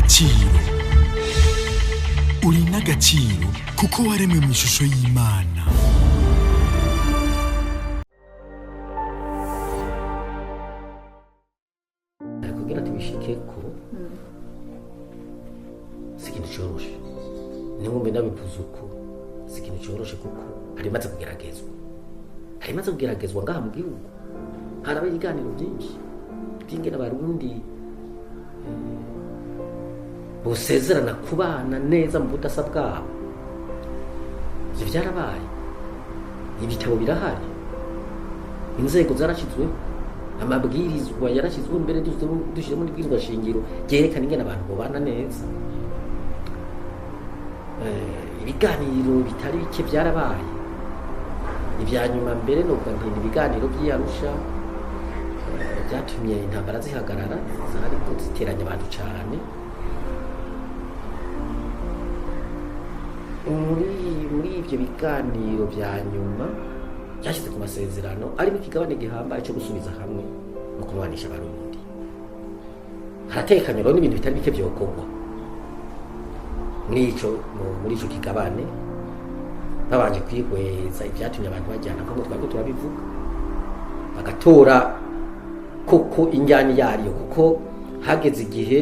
n'agaciro uri n'agaciro kuko waremwe mu ishusho y'Imana. kugira tubishikeko si ikintu cyoroshe, n'inkumbi ndabivuze uko si ikintu cyoroshe kuko harimaze kugeragezwa ngaha mu gihugu. Harabaye ibiganiro byinshi by'ingene abarundi bosezerana kubana neza mu budasa bwabo. Ivyo vyarabaye, ibitabo birahari, inzego zarashizweho, amabwirizwa yarashizweho, mbere dushiremo n'ibwirizwa shingiro ryerekana ingene abantu bobana neza. Ibiganiro bitari bike byarabaye. Ibya nyuma mbere nuko ntinda ibiganiro by'Arusha byatumye intambara zihagarara, zariko ziteranya abantu cyane. Muri ibyo biganiro bya nyuma byashyize ku masezerano arimo ikigabane gihambaye cyo gusubiza hamwe no kubanisha abarundi. Haratekanye rero n'ibintu bitari bike byokorwa muri ico kigabane, babanje kwihweza ibyatumye abantu bajyana ko twari turabivuga, bagatora koko injyana yariyo, kuko hageze igihe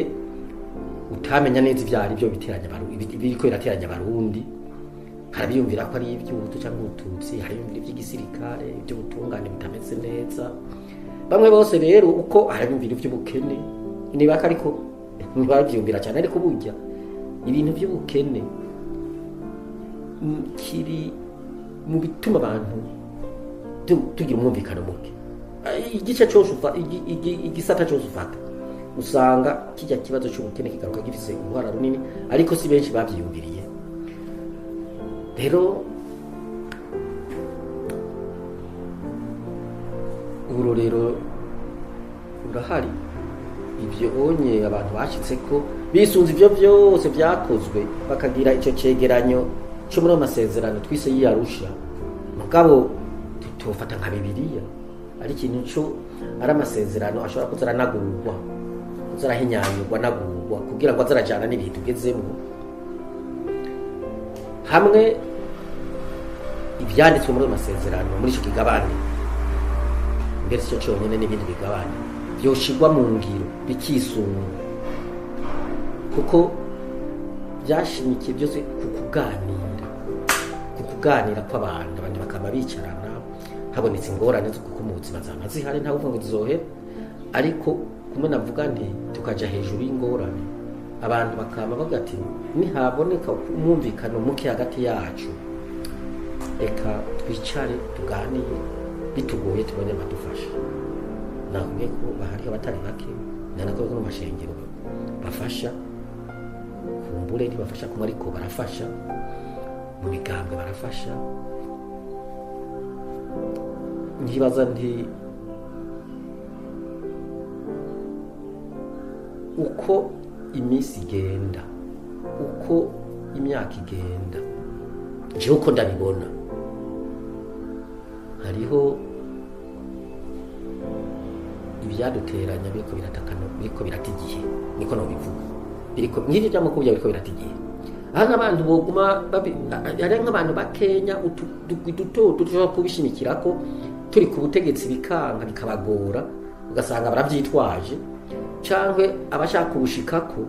utamenya neza ivyari byo biteranya abarundi, biriko birateranya abarundi. Harabiyumvira ko ari iby'ubutu cyangwa ubututsi, harabiyumvira iby'igisirikare, iby'ubutungane bitameze neza. Bamwe bose rero uko harabiyumvira iby'ubukene, niba ariko ntibabyumvira cyane, ariko burya ibintu by'ubukene kiri mu bituma abantu tugira umwumvikano muke. Igice cyose igisata cyose ufata usanga kijya kibazo cy'ubukene kigaruka gifise uruhara runini, ariko si benshi babyiyumviriye. Rero urorero urahari, ibyo onye abantu bashitse ko bisunze ibyo byose byakozwe, bakagira icyo cegeranyo cyo muri amasezerano twise y'Arusha. Mugabo tutofata nka Bibiliya ari ikintu cyo ari amasezerano ashobora kuzaranagurwa, kuzarahinyanyurwa nagurwa kugira ngo azarajana n'ibihe tugezemo. Hamwe ibyanditswe muri amasezerano muri icyo kigabane, mbere cyo cyonyine n'ibindi bigabane byoshigwa mu ngiro bikisunga, kuko byashimikiye byose ku kuganira kw'abantu bakaba bicarana, habonetse ingorane zo kuko mu buzima zama zihari, nta kuvuga ngo zizohera, ariko kumwe navuga nti tukaja hejuru y'ingorane, abantu bakaba bavuga ati nihaboneka umwumvikano muke hagati yacu, reka twicare tuganire, bitugoye tubone badufasha. Navuye ko bahari abatari bake, nanako no mashengero bafasha, kumbure ntibafasha kumwe ariko barafasha, mu bigambwe barafasha. Nkibaza nti uko iminsi igenda, uko imyaka igenda, jewe uko ndabibona hariho ibyaduteranya biriko birata igihe, niko nobivuga, biriko nk'ivyo by'amakubya biriko birata igihe. Aha nk'abantu boguma hari nk'abantu bakenya duto dushobora kubishimikirako turi ku butegetsi bikanga bikabagora, ugasanga baravyitwaje, cyangwa abashaka kubushikako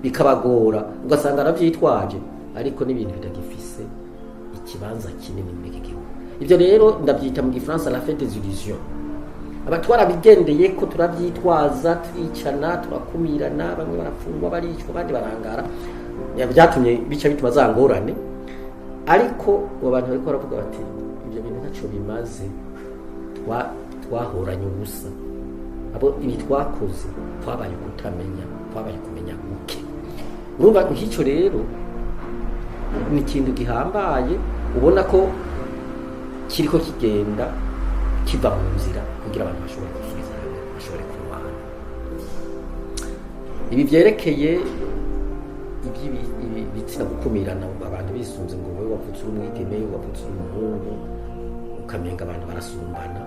bikabagora ugasanga aravyitwaje, ariko n'ibintu bitagifise ikibanza kinini muri iki gihugu. Ibyo rero ndabyita mu Gifaransa la fête des illusions. Abatwara bigendeye ko turabyitwaza, twicana, turakumirana, bamwe barafungwa, baricwa, abandi barangara, byatumye bica bituma zangorane. Ariko abantu bariko baravuga bati ibyo bintu ntacyo bimaze, twahoranye ubusa, abo ibi twakoze twabaye kutamenya, twabaye kumenya guke. Urumva nk'icyo rero ni ikintu gihambaye, ubona ko kiriko kigenda kiva mu nzira kugira abantu bashobore gusubiza hamwe, bashobore kurwana. Ibi byerekeye ibitsina gukumirana, abantu bisunze ngo wowe wavutse uri umwigeme, wavutse uri umuhungu, ukamenga abantu barasumbana,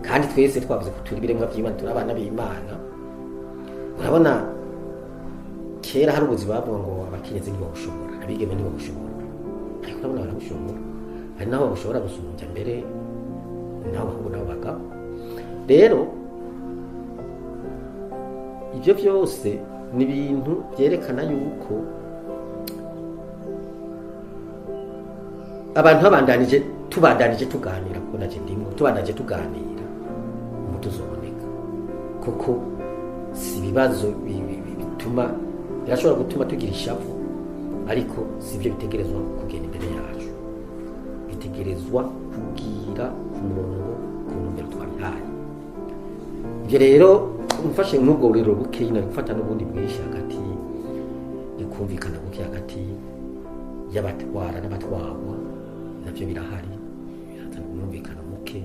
kandi twese twavuze ko turi ibiremwa by'Imana, turi abana b'Imana. Urabona kera hari ubuzima bavuga ngo abakenyezi ntibabushobora abigeme ntibabushobora ariko urabona barabushobora hari n'aho babushobora gusumbya mbere n'aho bahungu n'abo bagabo rero ibyo byose ni ibintu byerekana yuko abantu tubandanije tuganira kubona ndimo tubandanije tuganira umuti uzoboneka kuko si ibibazo bituma birashobora gutuma tugira ishavu ariko si byo bitegerezwa kugenda imbere yacu bitegerezwa kugira ku murongo ku ntumbero twabihaye ibyo rero umfashe nk'ubwo buriro bukeyi nari gufata n'ubundi bwinshi hagati kumvikana buke hagati y'abatwara n'abatwarwa nabyo birahari birazana umwumvikano muke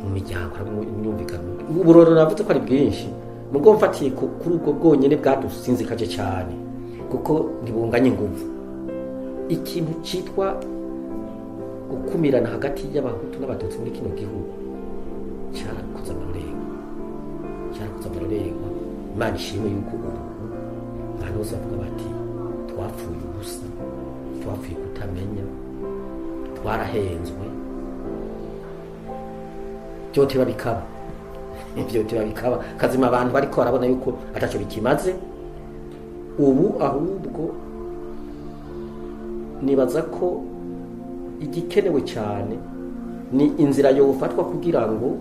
mu miryango harimo imyumvikano muke uburoro navuze ko ari bwinshi mubwo mfatiye kuri ubwo bwonyene bwadusinzikaje cyane kuko ntibunganye ingufu ikintu cyitwa gukumirana hagati y'abahutu n'abatutsi muri kino gihugu cyarakoze amarorerwa imana ishimwe yuko ubu abantu bose bavuga bati twapfuye ubusa twapfuye kutamenya twarahenzwe byoteba bikaba kazima abantu bariko barabona yuko ataco bikimaze ubu ahubwo nibaza ko igikenewe cyane ni inzira yofatwa kugira ngo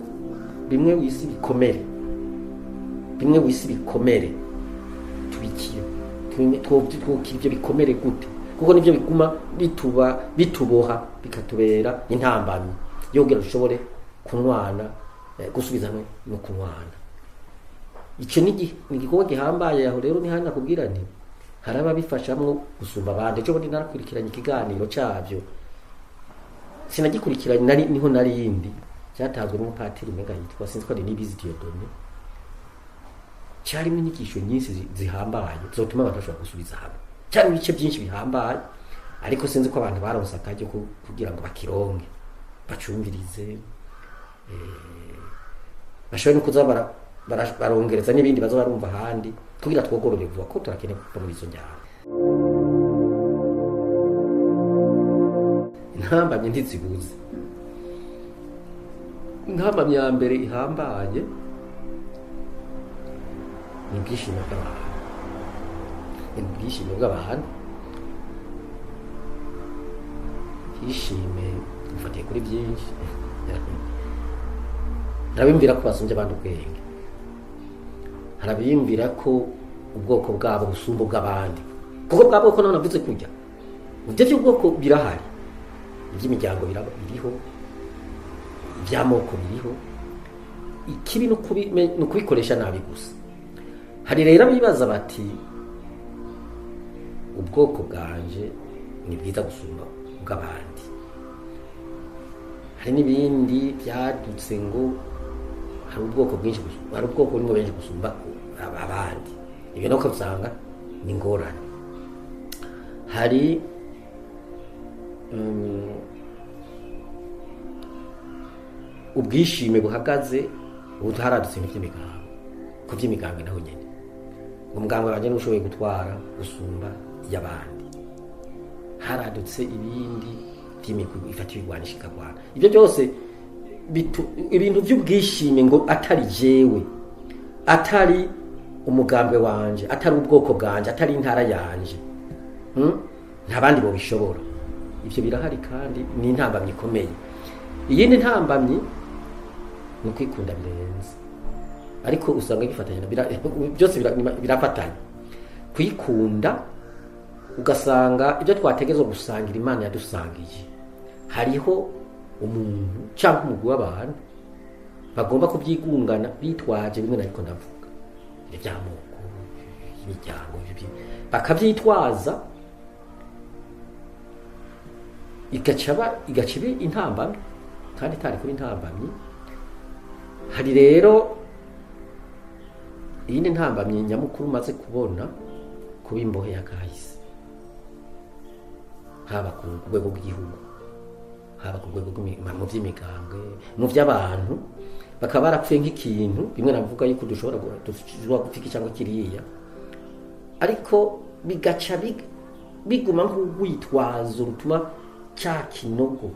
bimwe wisi bikomere tubikire ibyo bikomere gute kuko nibyo biguma bituboha bikatubera intambamyi yogera ushobore kunwana gusubizana no kunwana icyo ni igikorwa gihambaye aho rero ni hanya kubwira nti haraba bifashamwo gusumba abandi ejo bundi narakurikiranye ikiganiro cyabyo sinagikurikiranye niho narindi cyatanzwe n'umupatiri mega yitwa sinzi ko ari Nibizi Dieudonné cyarimo inyigisho nyinshi zihambaye zotuma abantu bashobora gusubiza hamwe cyane ibice byinshi bihambaye ariko sinzi ko abantu baronse akajyo kugira ngo bakironke bacumvirize bashobora no kuza barongereza n'ibindi bazo barumva ahandi kugira twogorore vuba ko turakeneye kuva muri izo njyana intambamye ntizibuze intambamye ya mbere ihambaye ni ubwishimo bw'abantu yishime ufatiye kuri byinshi harabimvira ko basumbye abantu ubwenge harabimvira ko ubwoko bwabo busumba bw'abandi kuko bwa bwoko none navuze kujya ibyo by'ubwoko birahari iby'imiryango biriho iby'amoko biriho ikibi no kubikoresha nabi gusa hari rero bibaza bati ubwoko bwanje ni bwiza gusumba bw'abandi hari n'ibindi byadutse ngo hari ubwoko bwinshi hari ubwoko burimo benshi gusumba abandi ibyo nuko usanga ni ingorane hari ubwishime buhagaze ubutaradutse n'iby'imigambi ku by'imigambi naho nyine umuganga wanjye n'ushoboye gutwara gusumba y'abandi haradutse ibindi by'imigwi ifata ibigwanisha ikagwana ibyo byose ibintu by'ubwishime ngo atari jewe atari umugambi wanje atari ubwoko bwanje atari intara yanje nta bandi bo bishobora ibyo birahari kandi ni intambamyi ikomeye iyindi ntambamyi ni ukwikunda birenze ariko usanga gifatanya byose birafatanya kwikunda ugasanga ibyo twategezwa gusangira Imana yadusangiye hariho umuntu cyangwa umugwi w'abantu bagomba kubyigungana bitwaje bimwe nariko ndavuga iby'amoko imiryango bakabyitwaza igaciba intambamyi kandi itari kuba intambamyi hari rero iyindi ntambamyi nyamukuru maze kubona kuba imbohe ya kahise haba ku rwego rw'igihugu haba ku rwego mu by'imigambwe mu by'abantu bakaba barapfuye nk'ikintu bimwe navuga yuko dushobora gufika cyangwa kiriya ariko bigaca biguma nk'urwitwazo rutuma cya kinogo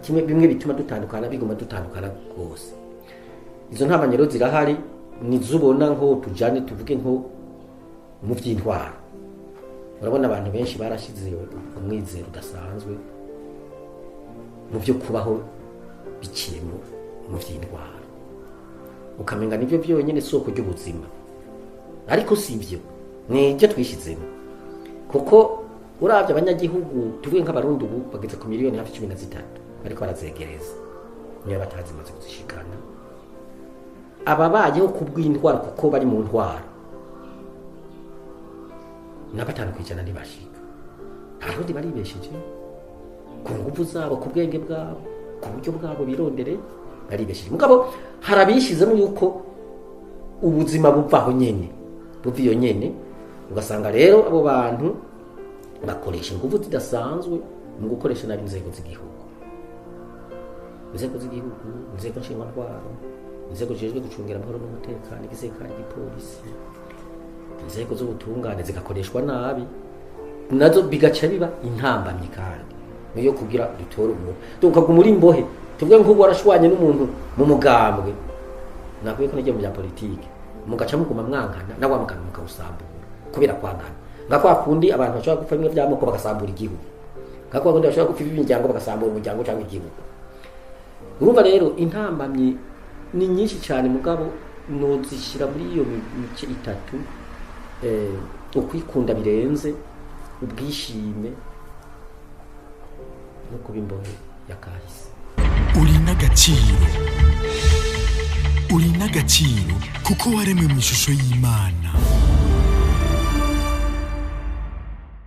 kimwe bimwe bituma dutandukana biguma dutandukana rwose. Izo ntambamyi rero zirahari, nizubona nko tujane tuvuge nko mu by'intwaro. Urabona abantu benshi barashize umwizero udasanzwe mu byo kubaho biciye mu by'intwaro, ukamenga nibyo byonyine soko ry'ubuzima, ariko si ibyo, ni ibyo twishyizemo. Kuko uravye abanyagihugu tuvuge nk'abarundi ubu bageze ku miliyoni hafi 13 ariko barazegereza niyo batazimaze kuzishikana. Ababayeho kubw'indwara kuko bari mu ndwara na 5% ntibashika. Abarundi baribesheje ku nguvu zabo, ku bwenge bwabo, ku buryo bwabo birondere, baribesheje. Mugabo harabishizemo yuko ubuzima buvaho nyene, buviyo nyene, ugasanga rero abo bantu bakoresha inguvu zidasanzwe mu gukoresha nabi inzego z'igihugu, inzego nshingwantwaro, inzego zijejwe gucungira amahoro n'umutekano, igisirikare, igipolisi, inzego z'ubutungane zigakoreshwa nabi, nazo bigaca biba intambamyi kandi niyo kugira dutore umuntu tukaga muri imbohe. Tuvuge nk'ubu warashwanye n'umuntu mu mugambwe, nakwiye ko nagiye mu bya politike, mugaca muguma mwankana na wamugana mukawusambura kubera kwangana. Ngakwa kundi abantu bashobora gupfa bimwe by'amoko bagasambura igihugu, ngakwa kundi bashobora gupfa iby'imiryango bagasambura umuryango cyangwa igihugu. Urumva rero intambamyi ni nyinshi cyane, mugabo nozishira muri iyo mice itatu: ukwikunda birenze, ubwishime no kuba imbohe yakahise. Uri n'agaciro kuko waremwe mu ishusho y'Imana.